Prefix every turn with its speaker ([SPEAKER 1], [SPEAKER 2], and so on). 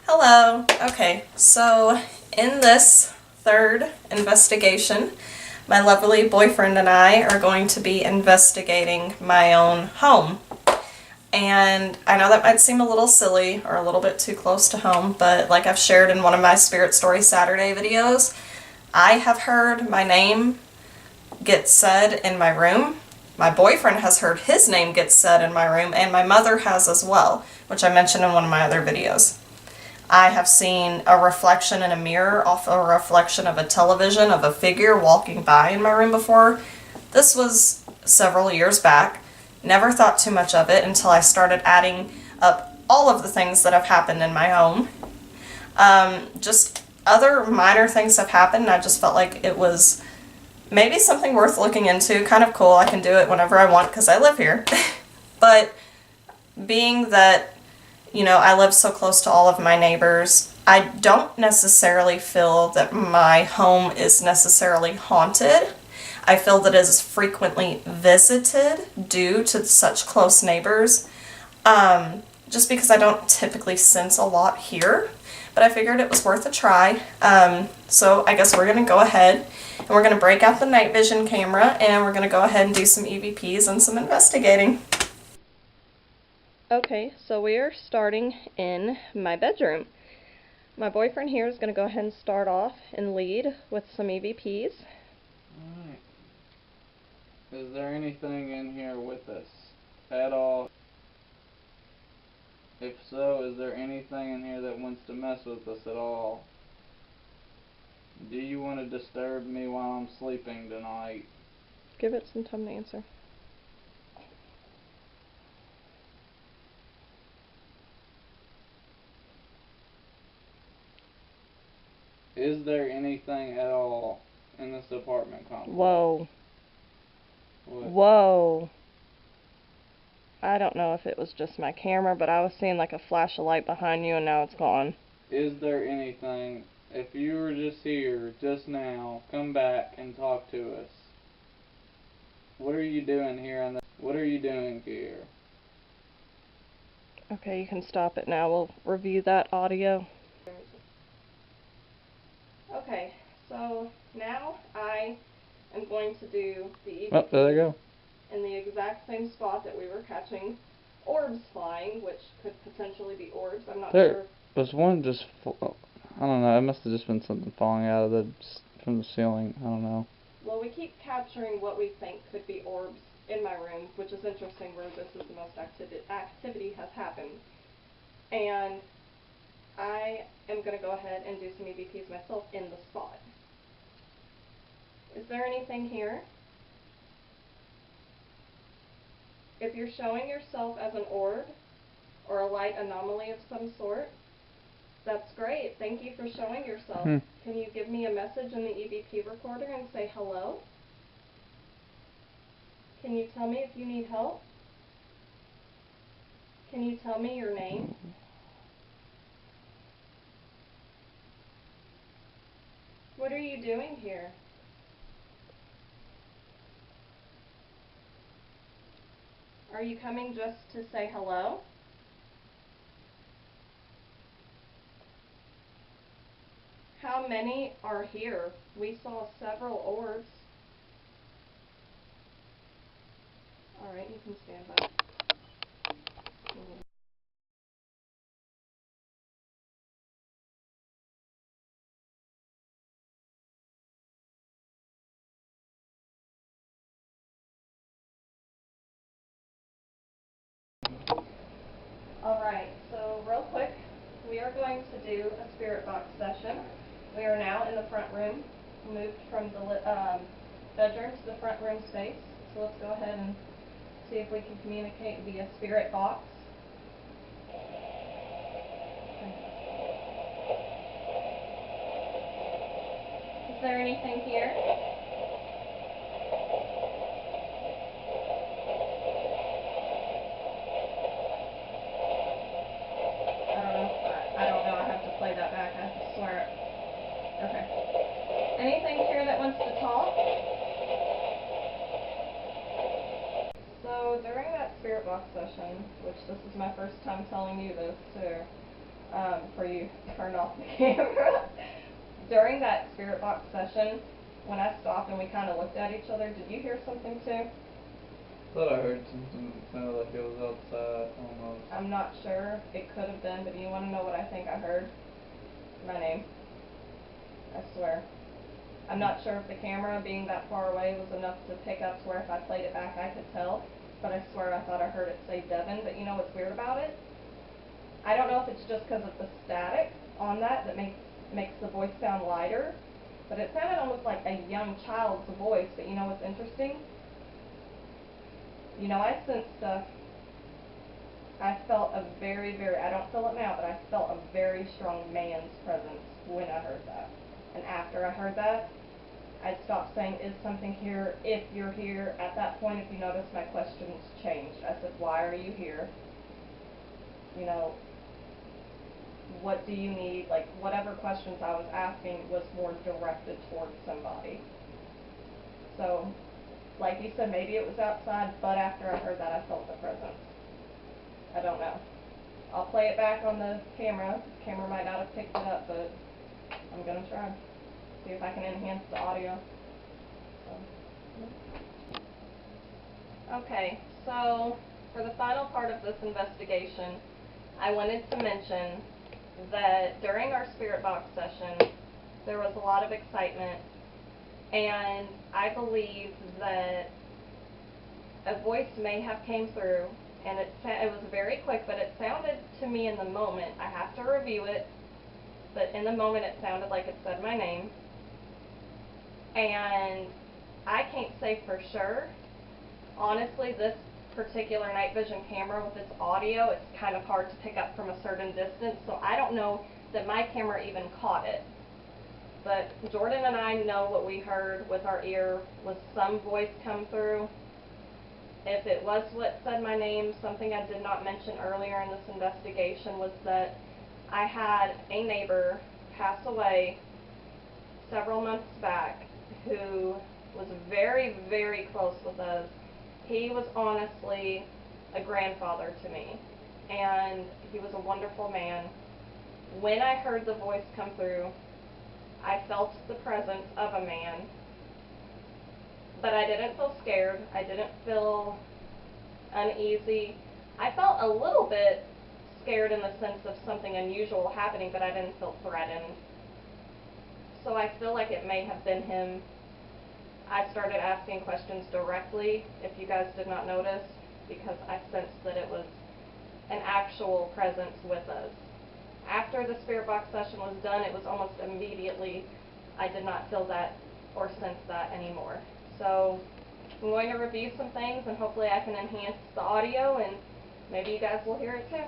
[SPEAKER 1] Hello. Okay, so in this third investigation, my lovely boyfriend and I are going to be investigating my own home. And I know that might seem a little silly or a little bit too close to home, but like I've shared in one of my Spirit Story Saturday videos, I have heard my name get said in my room. My boyfriend has heard his name get said in my room, and my mother has as well, which I mentioned in one of my other videos. I have seen a reflection in a mirror off a reflection of a television of a figure walking by in my room before. This was several years back. Never thought too much of it until I started adding up all of the things that have happened in my home. Just other minor things have happened, and I just felt like it was maybe something worth looking into. Kind of cool. I can do it whenever I want because I live here. But being that I live so close to all of my neighbors, I don't necessarily feel that my home is necessarily haunted. I feel that it is frequently visited due to such close neighbors, just because I don't typically sense a lot here, but I figured it was worth a try. So I guess we're going to go ahead and we're going to break out the night vision camera and we're going to go ahead and do some EVPs and some investigating. Okay, so we are starting in my bedroom. My boyfriend here is going to go ahead and start off and lead with some EVPs.
[SPEAKER 2] Alright. Is there anything in here with us at all? If so, is there anything in here that wants to mess with us at all? Do you want to disturb me while I'm sleeping tonight?
[SPEAKER 1] Give it some time to answer.
[SPEAKER 2] Is there anything at all in this apartment complex?
[SPEAKER 1] Whoa.
[SPEAKER 2] What?
[SPEAKER 1] Whoa. I don't know if it was just my camera, but I was seeing like a flash of light behind you and now it's gone.
[SPEAKER 2] Is there anything? If you were just here just now, come back and talk to us. What are you doing here? What are you doing here?
[SPEAKER 1] Okay, you can stop it now. We'll review that audio. Okay, so now I am going to do the EVP
[SPEAKER 2] there they go.
[SPEAKER 1] in the exact same spot that we were catching orbs flying, which could potentially be orbs. I'm not sure.
[SPEAKER 2] Was one just, I don't know, it must have just been something falling out of from the ceiling, I don't know.
[SPEAKER 1] Well, we keep capturing what we think could be orbs in my room, which is interesting where this is the most activity has happened. And I am going to go ahead and do some EVPs myself in the spot. Is there anything here? If you're showing yourself as an orb or a light anomaly of some sort, that's great. Thank you for showing yourself. Can you give me a message in the EVP recorder and say hello? Can you tell me if you need help? Can you tell me your name? What are you doing here? Are you coming just to say hello? How many are here? We saw several orbs. Alright, you can stand by. Alright, so real quick, we are going to do a spirit box session. We are now in the front room, moved from the bedroom to the front room space. So let's go ahead and see if we can communicate via spirit box. Is there anything here? I don't know. I have to play that back. I swear it. Okay. Anything here that wants to talk? So during that spirit box session, which this is my first time telling you this too, before you turn off the camera. During that spirit box session, when I stopped and we kind of looked at each other, did you hear something too?
[SPEAKER 2] Thought I heard something that sounded like it was outside almost.
[SPEAKER 1] I'm not sure. It could have been, but do you want to know what I think I heard? My name. I swear. I'm not sure if the camera being that far away was enough to pick up to where if I played it back I could tell, but I swear I thought I heard it say Devin. But you know what's weird about it? I don't know if it's just because of the static on that makes the voice sound lighter, but it sounded almost like a young child's voice. But you know what's interesting? You know, I sense stuff. I felt a very, I don't feel it now, but I felt a very strong man's presence when I heard that. And after I heard that, I'd stopped saying, is something here, if you're here. At that point, if you notice, my questions changed. I said, why are you here? You know, what do you need? Like, whatever questions I was asking was more directed towards somebody. So, like you said, maybe it was outside, but after I heard that, I felt the presence. I don't know. I'll play it back on the camera. The camera might not have picked it up, but I'm going to try. See if I can enhance the audio. Okay, so for the final part of this investigation, I wanted to mention that during our spirit box session, there was a lot of excitement, and I believe that a voice may have came through, and it was very quick, but it sounded to me in the moment, I have to review it, but in the moment it sounded like it said my name. And I can't say for sure. Honestly, this particular night vision camera with its audio, it's kind of hard to pick up from a certain distance, so I don't know that my camera even caught it. But Jordan and I know what we heard with our ear was some voice come through. If it was what said my name, something I did not mention earlier in this investigation was that I had a neighbor pass away several months back who was very, very close with us. He was honestly a grandfather to me, and he was a wonderful man. When I heard the voice come through, I felt the presence of a man, but I didn't feel scared. I didn't feel uneasy. I felt a little bit scared in the sense of something unusual happening, but I didn't feel threatened. So I feel like it may have been him. I started asking questions directly, if you guys did not notice, because I sensed that it was an actual presence with us. After the spirit box session was done, it was almost immediately, I did not feel that or sense that anymore. So I'm going to review some things, and hopefully I can enhance the audio, and maybe you guys will hear it too.